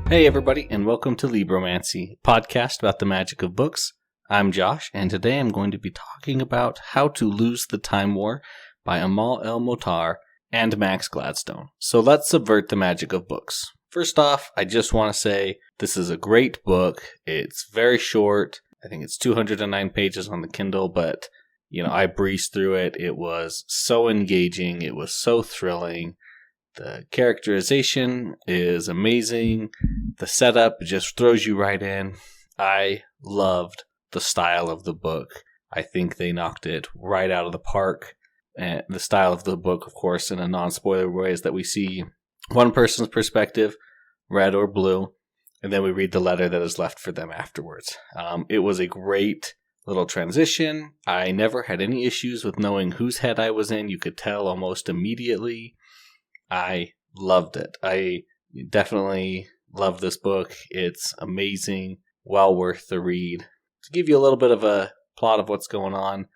Hey everybody, and welcome to Libromancy, a podcast about the magic of books. I'm Josh, and today I'm going to be talking about How to Lose the Time War by Amal El-Mohtar and Max Gladstone. So let's subvert the magic of books. First off, I just want to say this is a great book. It's very short. I think it's 209 pages on the Kindle, but I breezed through it. It was so engaging. It was so thrilling. The characterization is amazing. The setup just throws you right in. I loved the style of the book. I think they knocked it right out of the park. And the style of the book, of course, in a non-spoiler way, is that we see one person's perspective, red or blue, and then we read the letter that is left for them afterwards. It was a great little transition. I never had any issues with knowing whose head I was in. You could tell almost immediately. I loved it. I definitely love this book. It's amazing, well worth the read. To give you a little bit of a plot of what's going on,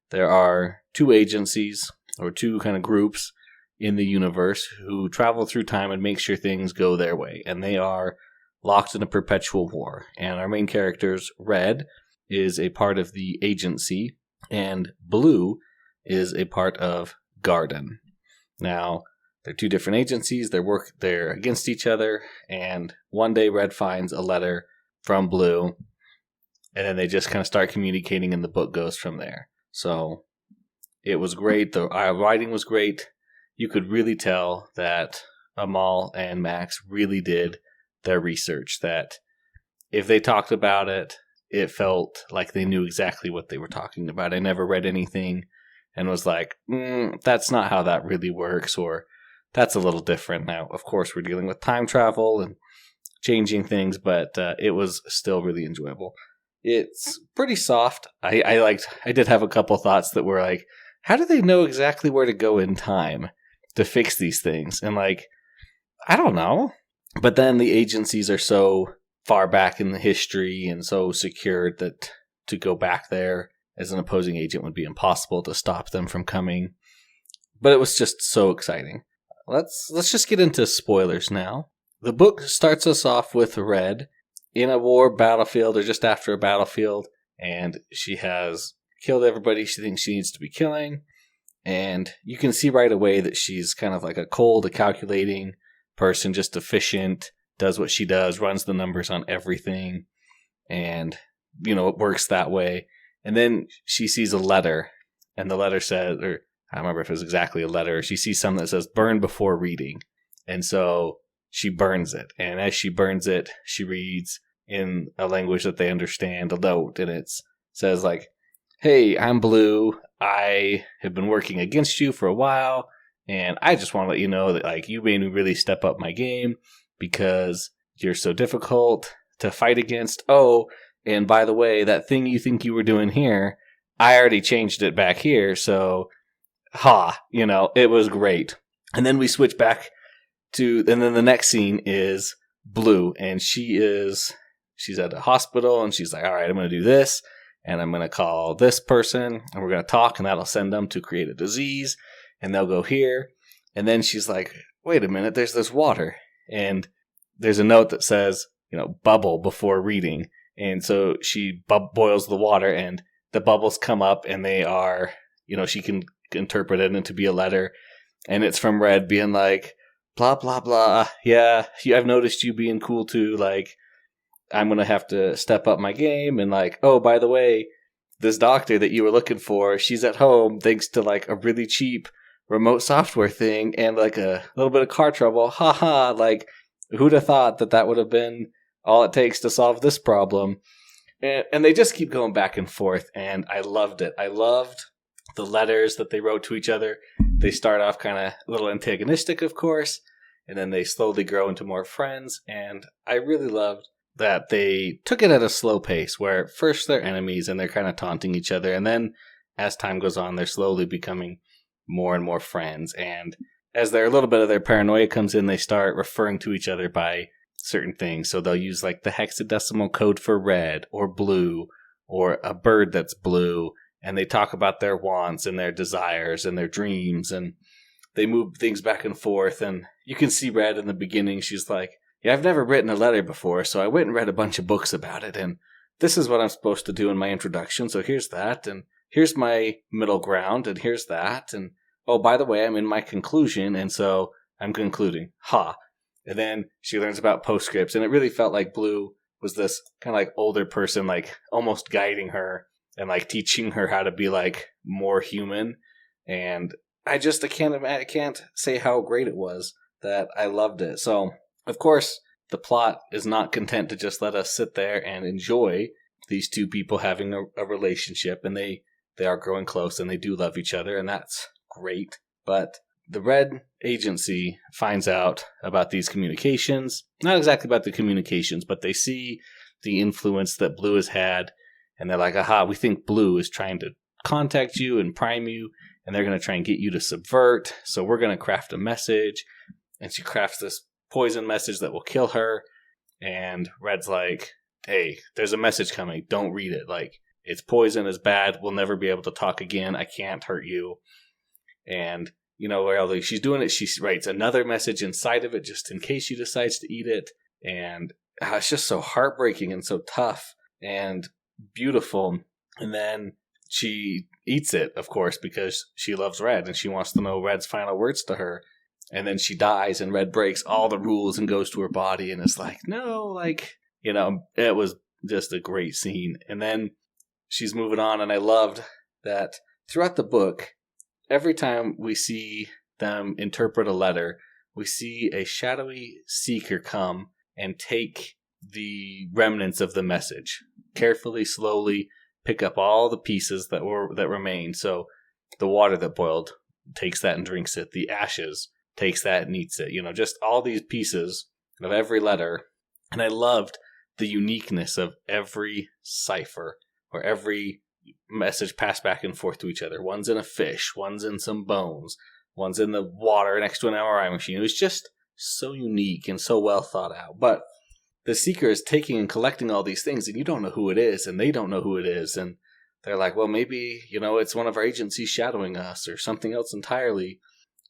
there are two agencies, or two kind of groups in the universe who travel through time and make sure things go their way. And they are locked in a perpetual war. And our main characters, Red, is a part of the agency, and Blue is a part of Garden. Now, they're two different agencies. They're against each other. And one day, Red finds a letter from Blue, and then they just kind of start communicating, and the book goes from there. So it was great. The writing was great. You could really tell that Amal and Max really did their research, that if they talked about it, it felt like they knew exactly what they were talking about. I never read anything and was like, that's not how that really works, or that's a little different. Now, of course, we're dealing with time travel and changing things, but it was still really enjoyable. It's pretty soft. I did have a couple thoughts that were like, how do they know exactly where to go in time to fix these things? And I don't know. But then the agencies are so far back in the history and so secured that to go back there as an opposing agent would be impossible to stop them from coming. But it was just so exciting. Let's just get into spoilers now. The book starts us off with Red in a war battlefield, or just after a battlefield, and she has killed everybody she thinks she needs to be killing. And you can see right away that she's kind of like a cold, a calculating person, just efficient, does what she does, runs the numbers on everything, and, it works that way. And then she sees a letter, and the letter says, or I don't remember if it was exactly a letter, she sees something that says, burn before reading. And so she burns it. And as she burns it, she reads in a language that they understand a note, and it says hey, I'm Blue. I have been working against you for a while, and I just want to let you know that you made me really step up my game because you're so difficult to fight against. Oh, and by the way, that thing you think you were doing here, I already changed it back here, so it was great. And then we switch back and then the next scene is Blue, and she's at a hospital, and she's like, all right, I'm going to do this, and I'm going to call this person, and we're going to talk, and that'll send them to create a disease, and they'll go here. And then she's like, wait a minute, there's this water, and there's a note that says, bubble before reading. And so she boils the water, and the bubbles come up, and they are, she can interpret it into be a letter, and it's from Red being like, blah, blah, blah. Yeah, I've noticed you being cool too. I'm going to have to step up my game. And oh, by the way, this doctor that you were looking for, she's at home thanks to a really cheap remote software thing and a little bit of car trouble. Haha. Who'd have thought that would have been all it takes to solve this problem? And they just keep going back and forth. And I loved it. I loved the letters that they wrote to each other. They start off kind of a little antagonistic, of course, and then they slowly grow into more friends. And I really loved that they took it at a slow pace, where first they're enemies and they're kind of taunting each other. And then as time goes on, they're slowly becoming more and more friends. And as a little bit of their paranoia comes in, they start referring to each other by certain things. So they'll use the hexadecimal code for red or blue, or a bird that's blue. And they talk about their wants and their desires and their dreams, and they move things back and forth. And you can see Red in the beginning. She's like, yeah, I've never written a letter before, so I went and read a bunch of books about it, and this is what I'm supposed to do in my introduction, so here's that, and here's my middle ground, and here's that, and oh, by the way, I'm in my conclusion, and so I'm concluding. Ha. And then she learns about postscripts, and it really felt like Blue was this kind of like older person, like almost guiding her and like teaching her how to be like more human. And I can't say how great it was that I loved it. So, of course, the plot is not content to just let us sit there and enjoy these two people having a relationship, and they are growing close and they do love each other, and that's great. But the Red Agency finds out about these communications. Not exactly about the communications, but they see the influence that Blue has had, and they're like, aha, we think Blue is trying to contact you and prime you, and they're going to try and get you to subvert, so we're going to craft a message. And she crafts this poison message that will kill her, and Red's like, hey, there's a message coming, don't read it. Like, it's poison, it's bad, we'll never be able to talk again, I can't hurt you. And, you know, while she's doing it, she writes another message inside of it just in case she decides to eat it. And it's just so heartbreaking and so tough and beautiful. And then she eats it, of course, because she loves Red and she wants to know Red's final words to her. And then she dies, and Red breaks all the rules and goes to her body. And it's like, no, like, you know, it was just a great scene. And then she's moving on. And I loved that throughout the book, every time we see them interpret a letter, we see a shadowy seeker come and take the remnants of the message, carefully, slowly pick up all the pieces that remain. So the water that boiled takes that and drinks it. The ashes takes that and eats it. You know, just all these pieces of every letter. And I loved the uniqueness of every cipher or every message passed back and forth to each other. One's in a fish, one's in some bones, one's in the water next to an MRI machine. It was just so unique and so well thought out. But the seeker is taking and collecting all these things, and you don't know who it is, and they don't know who it is. And they're like, well, maybe, you know, it's one of our agencies shadowing us or something else entirely.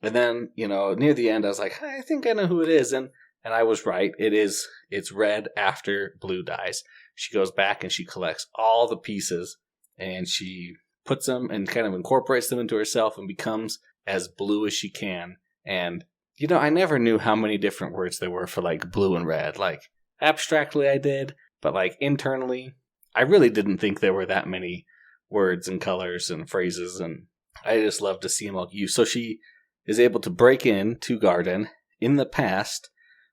And then, you know, near the end, I was like, I think I know who it is. And I was right. It's Red after Blue dies. She goes back and she collects all the pieces and she puts them and kind of incorporates them into herself and becomes as blue as she can. And, you know, I never knew how many different words there were for like blue and red. Like abstractly I did, but like internally, I really didn't think there were that many words and colors and phrases. And I just love to see them all used. So she is able to break in to Garden in the past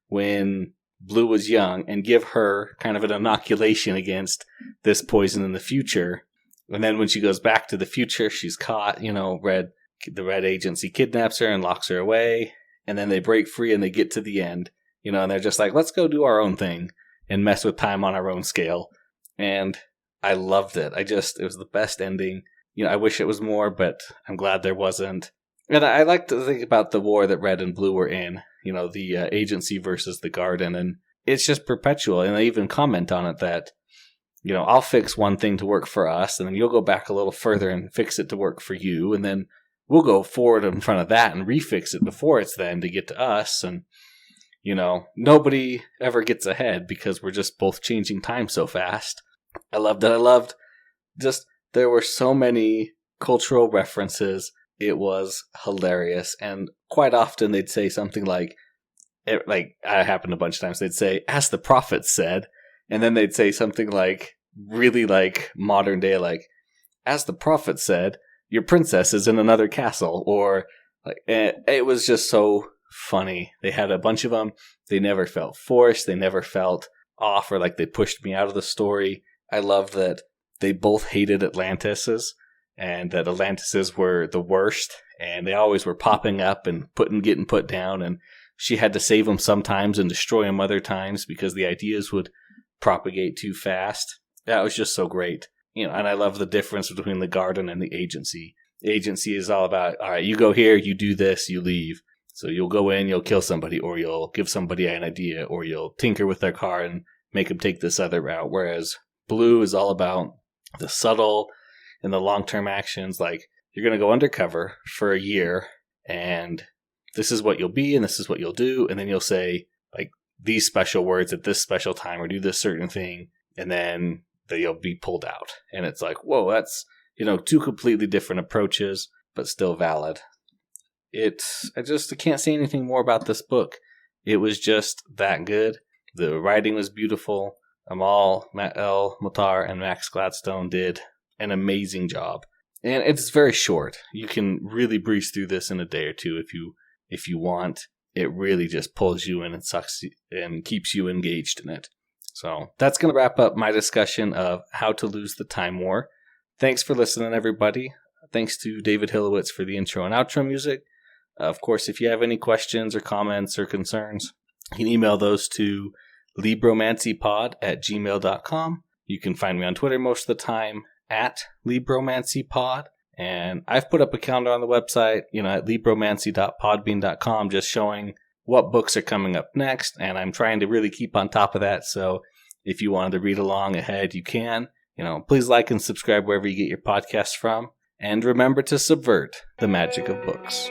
when Blue was young and give her kind of an inoculation against this poison in the future. And then when she goes back to the future, she's caught, you know, the Red Agency kidnaps her and locks her away. And then they break free and they get to the end, you know, and they're just like, let's go do our own thing and mess with time on our own scale. And I loved it. It was the best ending. You know, I wish it was more, but I'm glad there wasn't. And I like to think about the war that Red and Blue were in, you know, the agency versus the Garden, and it's just perpetual. And they even comment on it that, you know, I'll fix one thing to work for us, and then you'll go back a little further and fix it to work for you, and then we'll go forward in front of that and refix it before it's then to get to us. And, you know, nobody ever gets ahead because we're just both changing time so fast. I loved it. I loved just, there were so many cultural references. It was hilarious. And quite often they'd say something like it happened a bunch of times. They'd say, as the prophet said, and then they'd say something like really like modern day, like, as the prophet said, your princess is in another castle. Or like, it was just so funny. They had a bunch of them. They never felt forced. They never felt off or like they pushed me out of the story. I love that they both hated Atlantises, and that Atlantises were the worst, and they always were popping up and getting put down, and she had to save them sometimes and destroy them other times because the ideas would propagate too fast. That was just so great. You know, and I love the difference between the Garden and the agency. The agency is all about, all right, you go here, you do this, you leave. So you'll go in, you'll kill somebody, or you'll give somebody an idea, or you'll tinker with their car and make them take this other route. Whereas Blue is all about the subtle and the long-term actions. Like, you're going to go undercover for a year, and this is what you'll be, and this is what you'll do. And then you'll say, like, these special words at this special time or do this certain thing, and then they'll be pulled out. And it's like, whoa, that's, two completely different approaches, but still valid. I can't say anything more about this book. It was just that good. The writing was beautiful. Amal, El-Mohtar, and Max Gladstone did an amazing job. And it's very short. You can really breeze through this in a day or two if you want. It really just pulls you in and sucks and keeps you engaged in it. So that's going to wrap up my discussion of How to Lose the Time War. Thanks for listening, everybody. Thanks to David Hillowitz for the intro and outro music. Of course, if you have any questions or comments or concerns, you can email those to libromancypod@gmail.com. You can find me on Twitter most of the time at libromancypod. And I've put up a calendar on the website, at libromancy.podbean.com, just showing what books are coming up next. And I'm trying to really keep on top of that. So if you wanted to read along ahead, you can. Please like and subscribe wherever you get your podcasts from. And remember to subvert the magic of books.